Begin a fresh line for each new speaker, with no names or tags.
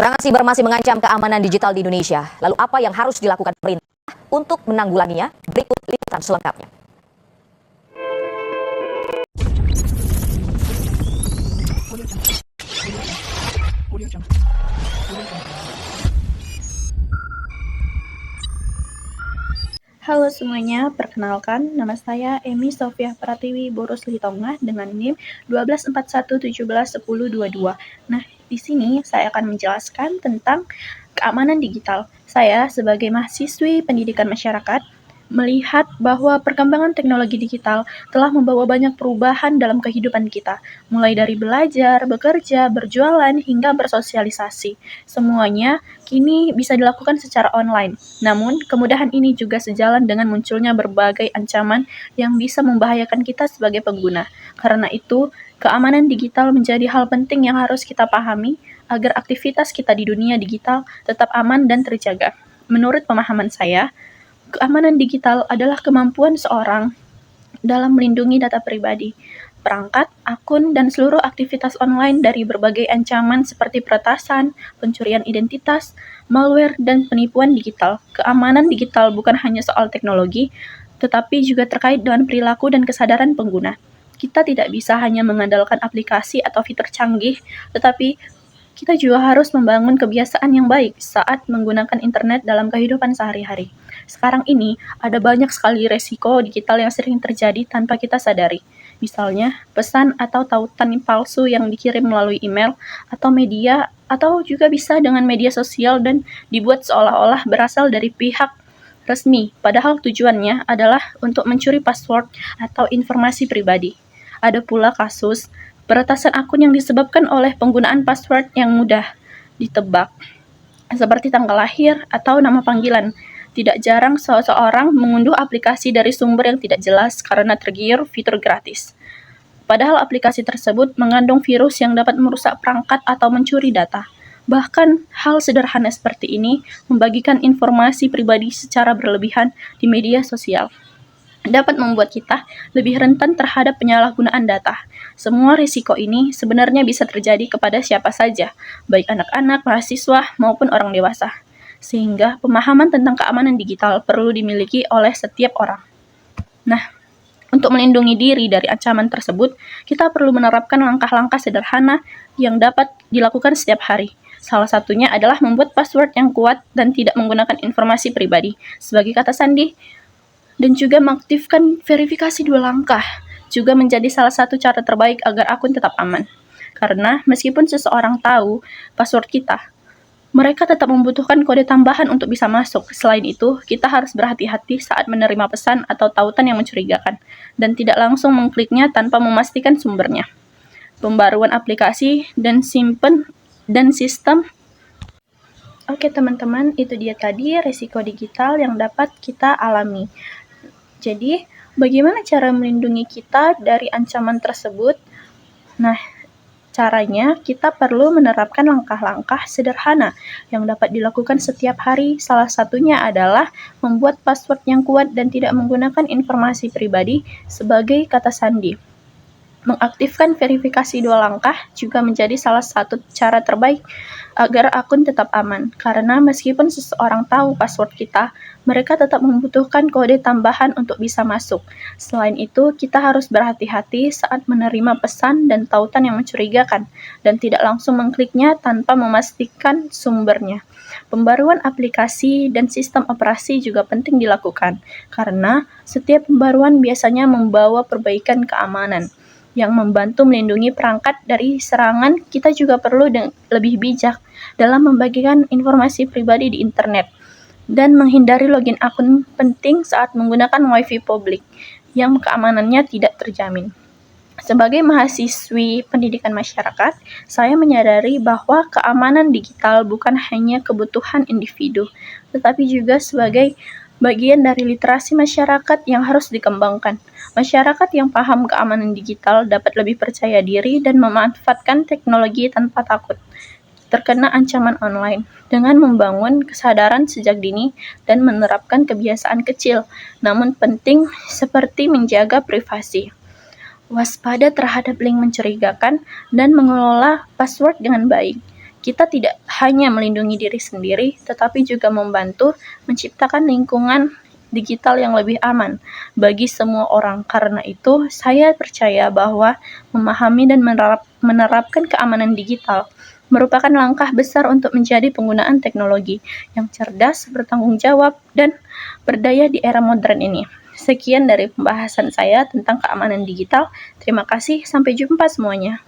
Serangan siber masih mengancam keamanan digital di Indonesia. Lalu apa yang harus dilakukan pemerintah untuk menanggulanginya? Berikut liputan selengkapnya.
Halo semuanya, perkenalkan nama saya Emi Sofia Pratiwi Boros Litongah dengan NIM 1241171022. Nah, di sini saya akan menjelaskan tentang keamanan digital. Saya sebagai mahasiswi pendidikan masyarakat melihat bahwa perkembangan teknologi digital telah membawa banyak perubahan dalam kehidupan kita, mulai dari belajar, bekerja, berjualan, hingga bersosialisasi. Semuanya kini bisa dilakukan secara online. Namun, kemudahan ini juga sejalan dengan munculnya berbagai ancaman yang bisa membahayakan kita sebagai pengguna. Karena itu, keamanan digital menjadi hal penting yang harus kita pahami agar aktivitas kita di dunia digital tetap aman dan terjaga. Menurut pemahaman saya, keamanan digital adalah kemampuan seorang dalam melindungi data pribadi, perangkat, akun, dan seluruh aktivitas online dari berbagai ancaman seperti peretasan, pencurian identitas, malware, dan penipuan digital. Keamanan digital bukan hanya soal teknologi, tetapi juga terkait dengan perilaku dan kesadaran pengguna. Kita tidak bisa hanya mengandalkan aplikasi atau fitur canggih, tetapi kita juga harus membangun kebiasaan yang baik saat menggunakan internet dalam kehidupan sehari-hari. Sekarang ini, ada banyak sekali resiko digital yang sering terjadi tanpa kita sadari. Misalnya, pesan atau tautan palsu yang dikirim melalui email atau media, atau juga bisa dengan media sosial dan dibuat seolah-olah berasal dari pihak resmi, padahal tujuannya adalah untuk mencuri password atau informasi pribadi. Ada pula kasus peretasan akun yang disebabkan oleh penggunaan password yang mudah ditebak, seperti tanggal lahir atau nama panggilan. Tidak jarang seseorang mengunduh aplikasi dari sumber yang tidak jelas karena tergiur fitur gratis. Padahal aplikasi tersebut mengandung virus yang dapat merusak perangkat atau mencuri data. Bahkan hal sederhana seperti ini membagikan informasi pribadi secara berlebihan di media sosial dapat membuat kita lebih rentan terhadap penyalahgunaan data. Semua risiko ini sebenarnya bisa terjadi kepada siapa saja, baik anak-anak, mahasiswa, maupun orang dewasa. Sehingga pemahaman tentang keamanan digital perlu dimiliki oleh setiap orang. Nah, untuk melindungi diri dari ancaman tersebut, kita perlu menerapkan langkah-langkah sederhana yang dapat dilakukan setiap hari. Salah satunya adalah membuat password yang kuat dan tidak menggunakan informasi pribadi sebagai kata sandi, dan juga mengaktifkan verifikasi 2 langkah juga menjadi salah satu cara terbaik agar akun tetap aman. Karena meskipun seseorang tahu password kita, mereka tetap membutuhkan kode tambahan untuk bisa masuk. Selain itu, kita harus berhati-hati saat menerima pesan atau tautan yang mencurigakan dan tidak langsung mengkliknya tanpa memastikan sumbernya. Pembaruan aplikasi dan sistem. Oke teman-teman, itu dia tadi risiko digital yang dapat kita alami. Jadi, bagaimana cara melindungi kita dari ancaman tersebut? Nah, caranya kita perlu menerapkan langkah-langkah sederhana yang dapat dilakukan setiap hari. Salah satunya adalah membuat password yang kuat dan tidak menggunakan informasi pribadi sebagai kata sandi. Mengaktifkan verifikasi 2 langkah juga menjadi salah satu cara terbaik agar akun tetap aman. Karena meskipun seseorang tahu password kita, mereka tetap membutuhkan kode tambahan untuk bisa masuk. Selain itu, kita harus berhati-hati saat menerima pesan dan tautan yang mencurigakan dan tidak langsung mengkliknya tanpa memastikan sumbernya. Pembaruan aplikasi dan sistem operasi juga penting dilakukan, karena setiap pembaruan biasanya membawa perbaikan keamanan yang membantu melindungi perangkat dari serangan. Kita juga perlu lebih bijak dalam membagikan informasi pribadi di internet dan menghindari login akun penting saat menggunakan wifi publik yang keamanannya tidak terjamin. Sebagai mahasiswi pendidikan masyarakat, saya menyadari bahwa keamanan digital bukan hanya kebutuhan individu, tetapi juga sebagai bagian dari literasi masyarakat yang harus dikembangkan. Masyarakat yang paham keamanan digital dapat lebih percaya diri dan memanfaatkan teknologi tanpa takut terkena ancaman online dengan membangun kesadaran sejak dini dan menerapkan kebiasaan kecil namun penting seperti menjaga privasi, waspada terhadap link mencurigakan, dan mengelola password dengan baik. Kita tidak hanya melindungi diri sendiri, tetapi juga membantu menciptakan lingkungan digital yang lebih aman bagi semua orang. Karena itu, saya percaya bahwa memahami dan menerapkan keamanan digital merupakan langkah besar untuk menjadi penggunaan teknologi yang cerdas, bertanggung jawab, dan berdaya di era modern ini. Sekian dari pembahasan saya tentang keamanan digital. Terima kasih, sampai jumpa semuanya.